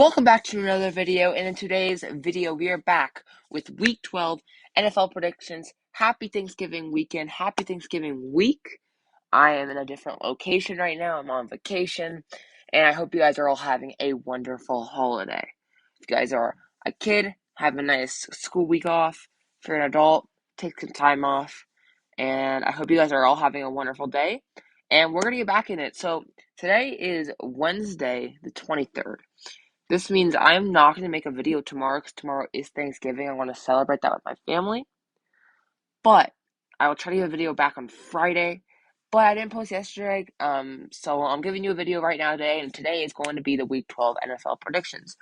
Welcome back to another video, and in today's video, we are back with Week 12 NFL predictions. Happy Thanksgiving weekend, happy Thanksgiving week. I am in a different location right now. I'm on vacation, and I hope you guys are all having a wonderful holiday. If you guys are a kid, have a nice school week off. If you're an adult, take some time off, and I hope you guys are all having a wonderful day. And we're going to get back in it. So today is Wednesday, the 23rd. This means I'm not going to make a video tomorrow because tomorrow is Thanksgiving. I want to celebrate that with my family. But I will try to get a video back on Friday. But I didn't post yesterday. So I'm giving you a video right now today. And today is going to be the Week 12 NFL predictions.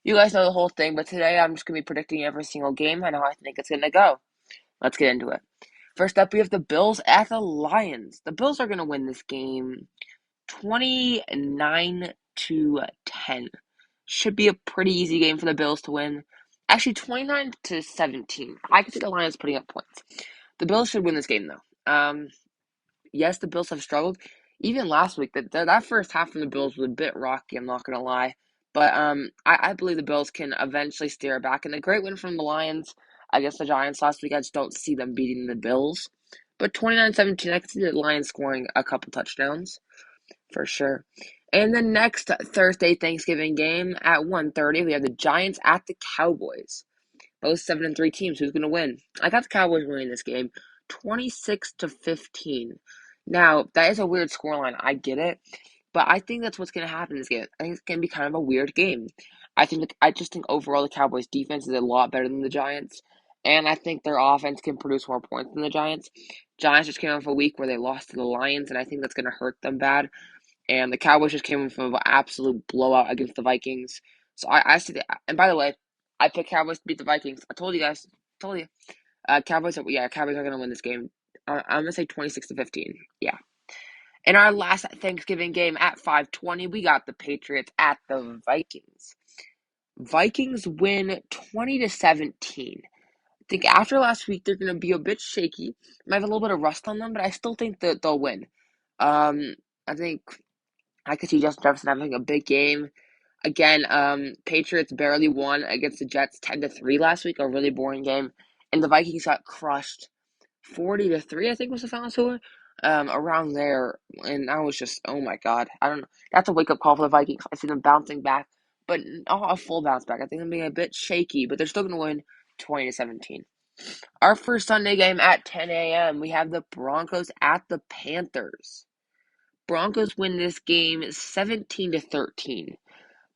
You guys know the whole thing. But today I'm just going to be predicting every single game and how I think it's going to go. Let's get into it. First up, we have the Bills at the Lions. The Bills are going to win this game 29-10. Should be a pretty easy game for the Bills to win. Actually, 29-17. I can see the Lions putting up points. The Bills should win this game, though. Yes, the Bills have struggled. Even last week, that first half from the Bills was a bit rocky, I'm not going to lie. But I believe the Bills can eventually steer it back. And a great win from the Lions against the Giants last week. I just don't see them beating the Bills. But 29-17, I can see the Lions scoring a couple touchdowns for sure. And the next Thursday Thanksgiving game at 1:30, we have the Giants at the Cowboys. Both 7-3 teams. Who's going to win? I got the Cowboys winning this game 26-15. Now, that is a weird scoreline. I get it. But I think that's what's going to happen in this game. I think it's going to be kind of a weird game. I just think overall the Cowboys defense is a lot better than the Giants. And I think their offense can produce more points than the Giants. Giants just came off a week where they lost to the Lions, and I think that's going to hurt them bad. And the Cowboys just came from an absolute blowout against the Vikings. So I see that. And by the way, I picked Cowboys to beat the Vikings. I told you guys. Told you. Cowboys are going to win this game. I'm going to say 26-15. Yeah. In our last Thanksgiving game at 5:20, we got the Patriots at the Vikings. Vikings win 20-17. I think after last week, they're going to be a bit shaky. Might have a little bit of rust on them, but I still think that they'll win. I think I could see Justin Jefferson having a big game. Again, Patriots barely won against the Jets 10-3 last week, a really boring game. And the Vikings got crushed 40-3, I think was the final score. Around there. And I was just, oh my God. I don't know. That's a wake up call for the Vikings. I see them bouncing back, but not a full bounce back. I think they're being a bit shaky, but they're still going to win 20-17. Our first Sunday game at 10 a.m., we have the Broncos at the Panthers. Broncos win this game 17-13.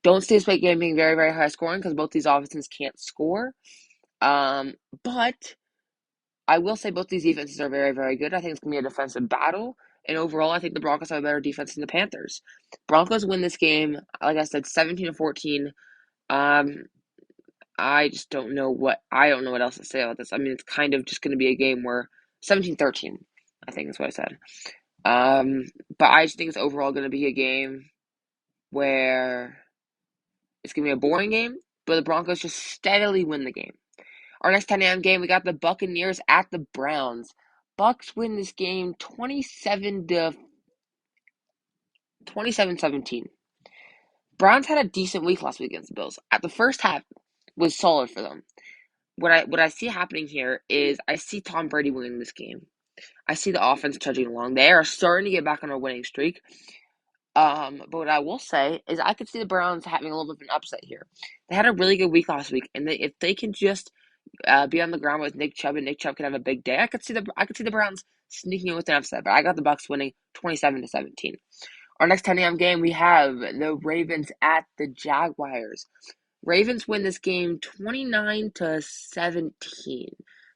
Don't see this game being very, very high scoring because both these offenses can't score. But I will say both these defenses are very, very good. I think it's going to be a defensive battle. And overall, I think the Broncos have a better defense than the Panthers. Broncos win this game, like I said, 17-14. I just don't know what else to say about this. I mean, it's kind of just going to be a game where 17-13, I think is what I said. But I just think it's overall going to be a game where it's going to be a boring game, but the Broncos just steadily win the game. Our next 10 a.m. game, we got the Buccaneers at the Browns. Bucks win this game 27-17. Browns had a decent week last week against the Bills. At the first half was solid for them. What I see happening here is I see Tom Brady winning this game. I see the offense trudging along. They are starting to get back on a winning streak. But what I will say is I could see the Browns having a little bit of an upset here. They had a really good week last week, and if they can just be on the ground with Nick Chubb, and Nick Chubb could have a big day, I could see the Browns sneaking in with an upset. But I got the Bucks winning 27-17. Our next 10 a.m. game, we have the Ravens at the Jaguars. Ravens win this game 29-17.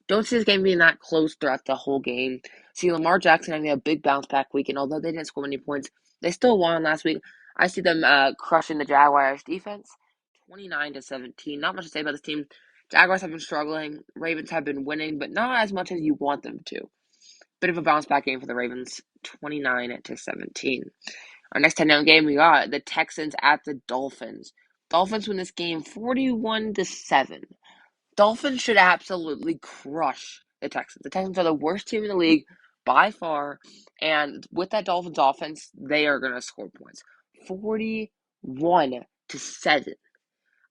Don't see this game being that close throughout the whole game. See Lamar Jackson having a big bounce back week, and although they didn't score many points, they still won last week. I see them crushing the Jaguars defense 29-17. Not much to say about this team. Jaguars have been struggling. Ravens have been winning, but not as much as you want them to. Bit of a bounce back game for the Ravens, 29-17. Our next 10 a.m. game, we got the Texans at the Dolphins. Dolphins win this game 41-7. Dolphins should absolutely crush the Texans. The Texans are the worst team in the league by far, and with that Dolphins offense, they are going to score points. 41-7.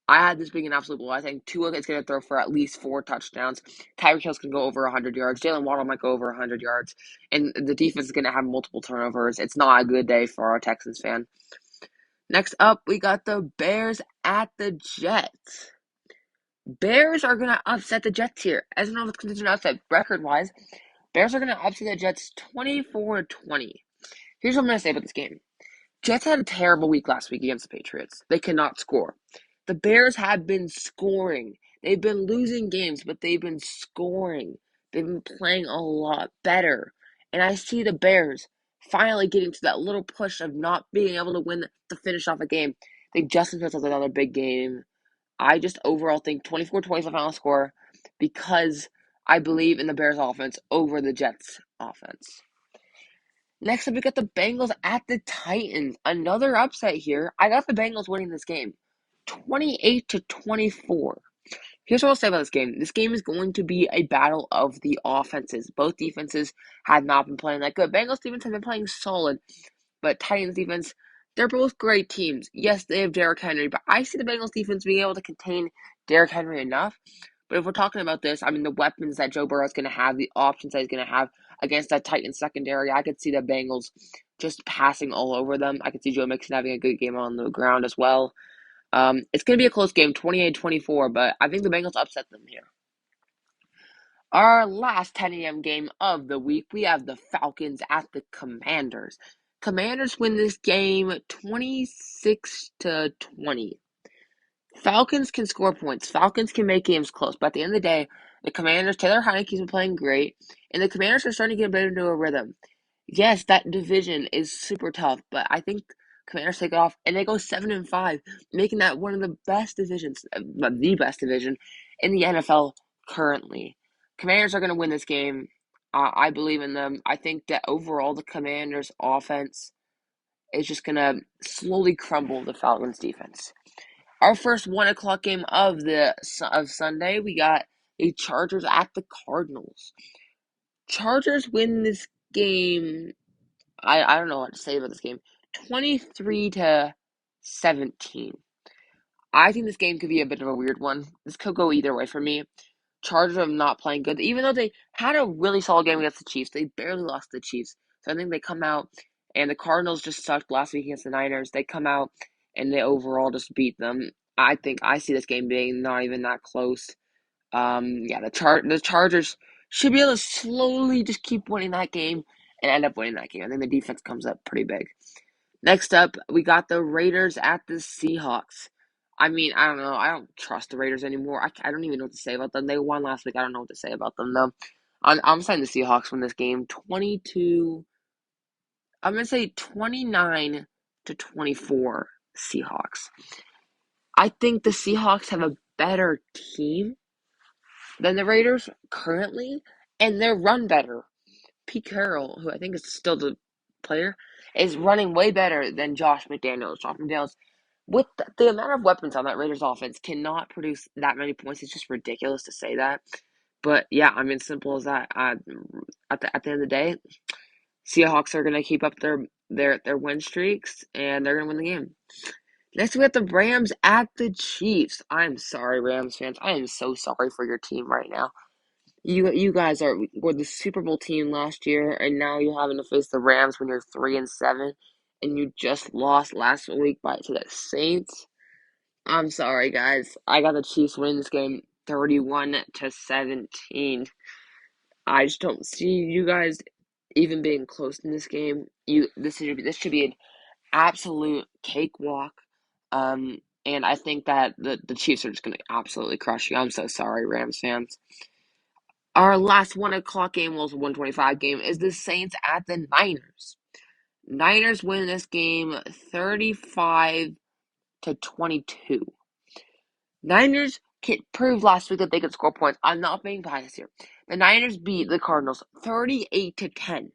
I had this being an absolute blow. I think Tua is going to throw for at least 4 touchdowns. Tyreek Hill's going to go over 100 yards. Jalen Waddle might go over 100 yards. And the defense is going to have multiple turnovers. It's not a good day for our Texans fan. Next up, we got the Bears at the Jets. Bears are going to upset the Jets here. I don't know if it's considered an upset record-wise. Bears are going to upset the Jets 24-20. Here's what I'm going to say about this game. Jets had a terrible week last week against the Patriots. They cannot score. The Bears have been scoring. They've been losing games, but they've been scoring. They've been playing a lot better. And I see the Bears finally getting to that little push of not being able to win to finish off a game. They just missed another big game. I just overall think 24-20 is the final score because I believe in the Bears offense over the Jets offense. Next up, we got the Bengals at the Titans. Another upset here. I got the Bengals winning this game 28-24. Here's what I'll say about this game. This game is going to be a battle of the offenses. Both defenses have not been playing that good. Bengals defense have been playing solid, but Titans defense, they're both great teams. Yes, they have Derrick Henry, but I see the Bengals defense being able to contain Derrick Henry enough. But if we're talking about this, I mean, the weapons that Joe Burrow is going to have, the options that he's going to have against that Titans secondary, I could see the Bengals just passing all over them. I could see Joe Mixon having a good game on the ground as well. It's going to be a close game, 28-24, but I think the Bengals upset them here. Our last 10 a.m. game of the week, we have the Falcons at the Commanders. Commanders win this game 26-20. Falcons can score points. Falcons can make games close. But at the end of the day, the Commanders, Taylor Heinicke's been playing great, and the Commanders are starting to get better into a rhythm. Yes, that division is super tough, but I think Commanders take it off, and they go 7-5, making that one of the best divisions, the best division in the NFL currently. Commanders are going to win this game. I believe in them. I think that overall the Commanders' offense is just going to slowly crumble the Falcons' defense. Our first 1 o'clock game of Sunday, we got the Chargers at the Cardinals. Chargers win this game. I don't know what to say about this game. 23-17. I think this game could be a bit of a weird one. This could go either way for me. Chargers are not playing good. Even though they had a really solid game against the Chiefs, they barely lost to the Chiefs. So I think they come out, and the Cardinals just sucked last week against the Niners. They come out, and they overall just beat them. I think I see this game being not even that close. The Chargers should be able to slowly just keep winning that game and end up winning that game. I think the defense comes up pretty big. Next up, we got the Raiders at the Seahawks. I mean, I don't know. I don't trust the Raiders anymore. I don't even know what to say about them. They won last week. I don't know what to say about them, though. I'm saying the Seahawks win this game 22. I'm going to say 29-24 Seahawks. I think the Seahawks have a better team than the Raiders currently, and they're run better. Pete Carroll, who I think is still the player, is running way better than Josh McDaniels. Josh McDaniels, with the amount of weapons on that Raiders offense, cannot produce that many points. It's just ridiculous to say that. But yeah, I mean, simple as that. At the end of the day, Seahawks are going to keep up their win streaks, and they're going to win the game. Next, we have the Rams at the Chiefs. I'm sorry, Rams fans. I am so sorry for your team right now. You guys were the Super Bowl team last year, and now you're having to face the Rams when you're 3-7, and you just lost last week to the Saints. I'm sorry, guys. I got the Chiefs winning this game 31-17. I just don't see you guys even being close in this game. This should be an absolute cakewalk. And I think that the Chiefs are just going to absolutely crush you. I'm so sorry, Rams fans. Our last 1 o'clock game, was a 125 game, is the Saints at the Niners. Niners win this game 35-22. Niners proved last week that they could score points. I'm not being biased here. The Niners beat the Cardinals 38-10.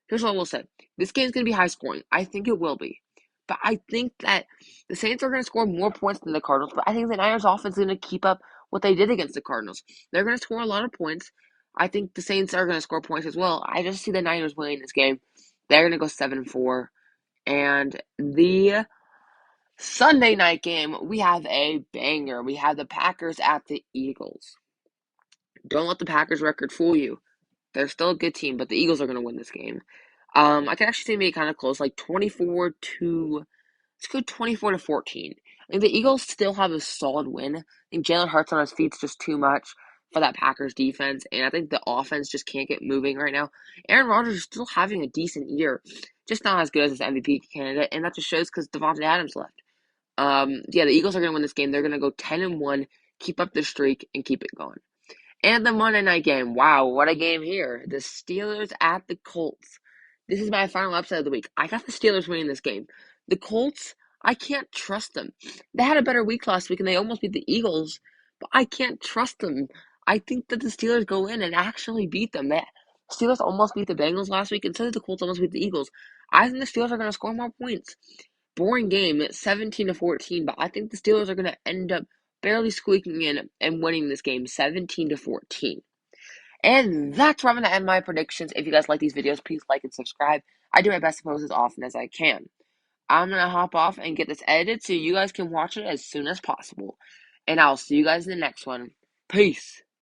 Here's what I will say. This game's going to be high scoring. I think it will be. But I think that the Saints are going to score more points than the Cardinals. But I think the Niners offense is going to keep up what they did against the Cardinals. They're going to score a lot of points. I think the Saints are going to score points as well. I just see the Niners winning this game. They're going to go 7-4. And the Sunday night game, we have a banger. We have the Packers at the Eagles. Don't let the Packers record fool you. They're still a good team, but the Eagles are going to win this game. I can actually see me kind of close, like 24 to, let's go 24 to 14. I think the Eagles still have a solid win. I think Jalen Hurts on his feet's just too much for that Packers defense, and I think the offense just can't get moving right now. Aaron Rodgers is still having a decent year, just not as good as his MVP candidate, and that just shows because Devontae Adams left. Yeah, the Eagles are going to win this game. They're going to go 10-1, keep up the streak, and keep it going. And the Monday night game. Wow, what a game here. The Steelers at the Colts. This is my final upset of the week. I got the Steelers winning this game. The Colts, I can't trust them. They had a better week last week and they almost beat the Eagles, but I can't trust them. I think that the Steelers go in and actually beat them. The Steelers almost beat the Bengals last week, and so did the Colts almost beat the Eagles. I think the Steelers are going to score more points. Boring game, 17 to 14, but I think the Steelers are going to end up barely squeaking in and winning this game 17 to 14. And that's where I'm going to end my predictions. If you guys like these videos, please like and subscribe. I do my best to post as often as I can. I'm going to hop off and get this edited so you guys can watch it as soon as possible. And I'll see you guys in the next one. Peace.